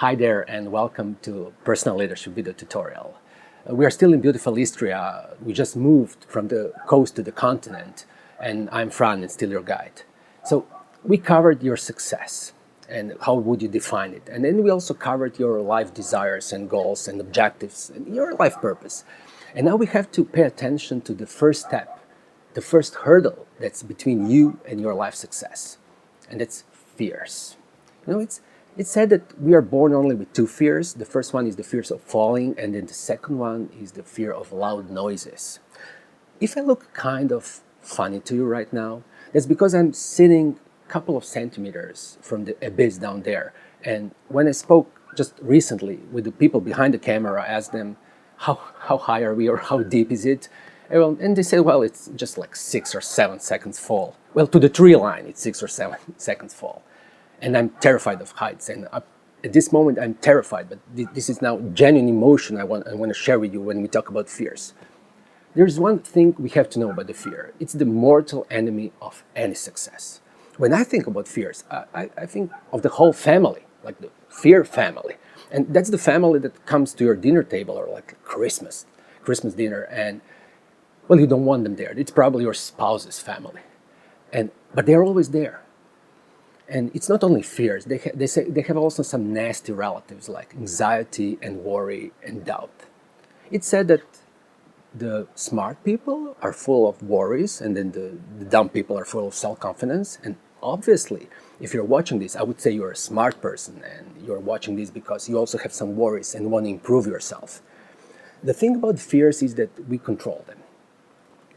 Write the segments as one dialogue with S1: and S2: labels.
S1: Hi there and welcome to Personal Leadership video tutorial. We are still in beautiful Istria. We just moved from the coast to the continent and I'm Fran and still your guide. So we covered your success and how would you define it. And then we also covered your life desires and goals and objectives and your life purpose. And now we have to pay attention to the first step, the first hurdle that's between you and your life success. And that's fears. It's said that we are born only with two fears. The first one is the fears of falling, and then the second one is the fear of loud noises. If I look kind of funny to you right now, that's because I'm sitting a couple of centimeters from the abyss down there. And when I spoke just recently with the people behind the camera, I asked them, how high are we or how deep is it? And they said, well, it's just like 6 or 7 seconds fall. Well, to the tree line, it's 6 or 7 seconds fall. And I'm terrified of heights. And at this moment, I'm terrified. But this is now genuine emotion I want to share with you when we talk about fears. There's one thing we have to know about the fear. It's the mortal enemy of any success. When I think about fears, I think of the whole family, like the fear family. And that's the family that comes to your dinner table or like Christmas dinner. And, well, you don't want them there. It's probably your spouse's family. But they're always there. And it's not only fears, they have also some nasty relatives like anxiety and worry and doubt. It's said that the smart people are full of worries and then the dumb people are full of self-confidence. And obviously, if you're watching this, I would say you're a smart person and you're watching this because you also have some worries and want to improve yourself. The thing about fears is that we control them.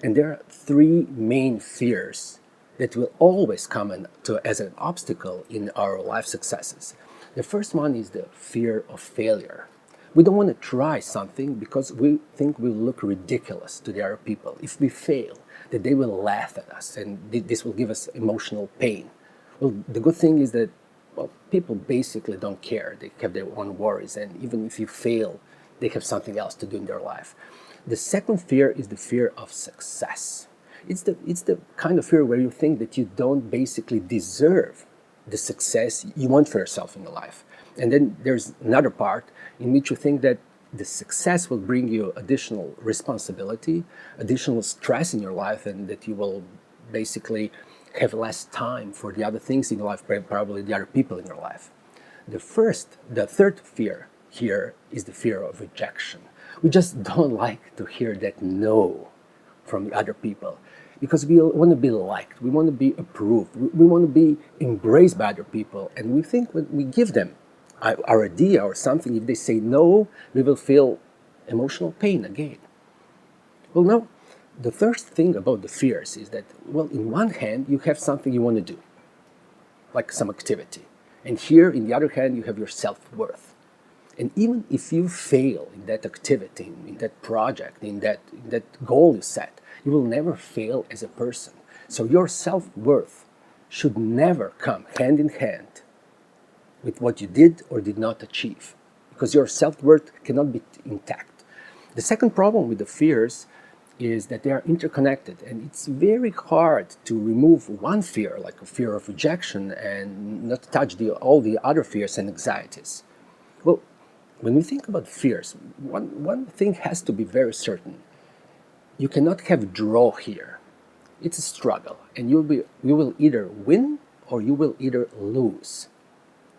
S1: And there are three main fears that will always come as an obstacle in our life successes. The first one is the fear of failure. We don't want to try something because we think we'll look ridiculous to the other people. If we fail, that they will laugh at us and this will give us emotional pain. Well, the good thing is that, well, people basically don't care. They have their own worries, and even if you fail, they have something else to do in their life. The second fear is the fear of success. It's the kind of fear where you think that you don't basically deserve the success you want for yourself in your life. And then there's another part in which you think that the success will bring you additional responsibility, additional stress in your life, and that you will basically have less time for the other things in your life, probably the other people in your life. The third fear here is the fear of rejection. We just don't like to hear that no from the other people, because we want to be liked, we want to be approved, we want to be embraced by other people, and we think when we give them our idea or something, if they say no, we will feel emotional pain again. Well, no, the first thing about the fears is that, well, in one hand, you have something you want to do, like some activity, and here, in the other hand, you have your self-worth. And even if you fail in that activity, in that project, in that goal you set, you will never fail as a person. So your self-worth should never come hand in hand with what you did or did not achieve, because your self-worth cannot be intact. The second problem with the fears is that they are interconnected, and it's very hard to remove one fear, like a fear of rejection, and not touch all the other fears and anxieties. Well, when we think about fears, one thing has to be very certain. You cannot have draw here. It's a struggle, and you will either win or you will either lose.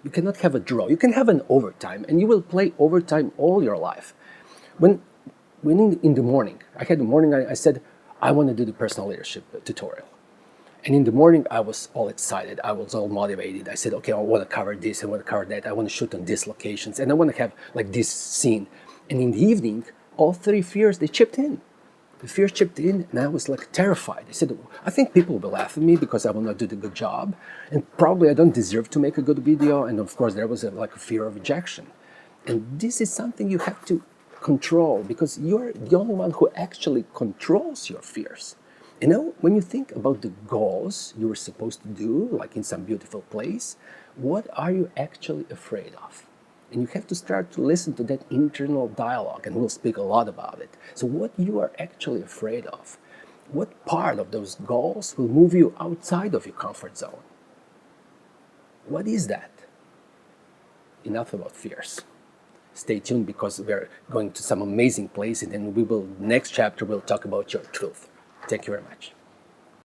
S1: You cannot have a draw. You can have an overtime, and you will play overtime all your life. When in the morning, I said, I want to do the personal leadership tutorial. And in the morning, I was all excited. I was all motivated. I said, okay, I want to cover this. I want to cover that. I want to shoot on these locations. And I want to have like this scene. And in the evening, all three fears, they chipped in. The fears chipped in, and I was like terrified. I said, I think people will laugh at me because I will not do the good job. And probably I don't deserve to make a good video. And of course, there was a fear of rejection. And this is something you have to control, because you're the only one who actually controls your fears. You know, when you think about the goals you were supposed to do, like in some beautiful place, what are you actually afraid of? And you have to start to listen to that internal dialogue, and we'll speak a lot about it. So what you are actually afraid of, what part of those goals will move you outside of your comfort zone? What is that? enough about fears. Stay tuned because we're going to some amazing places, and next chapter we'll talk about your truth. Thank you very much.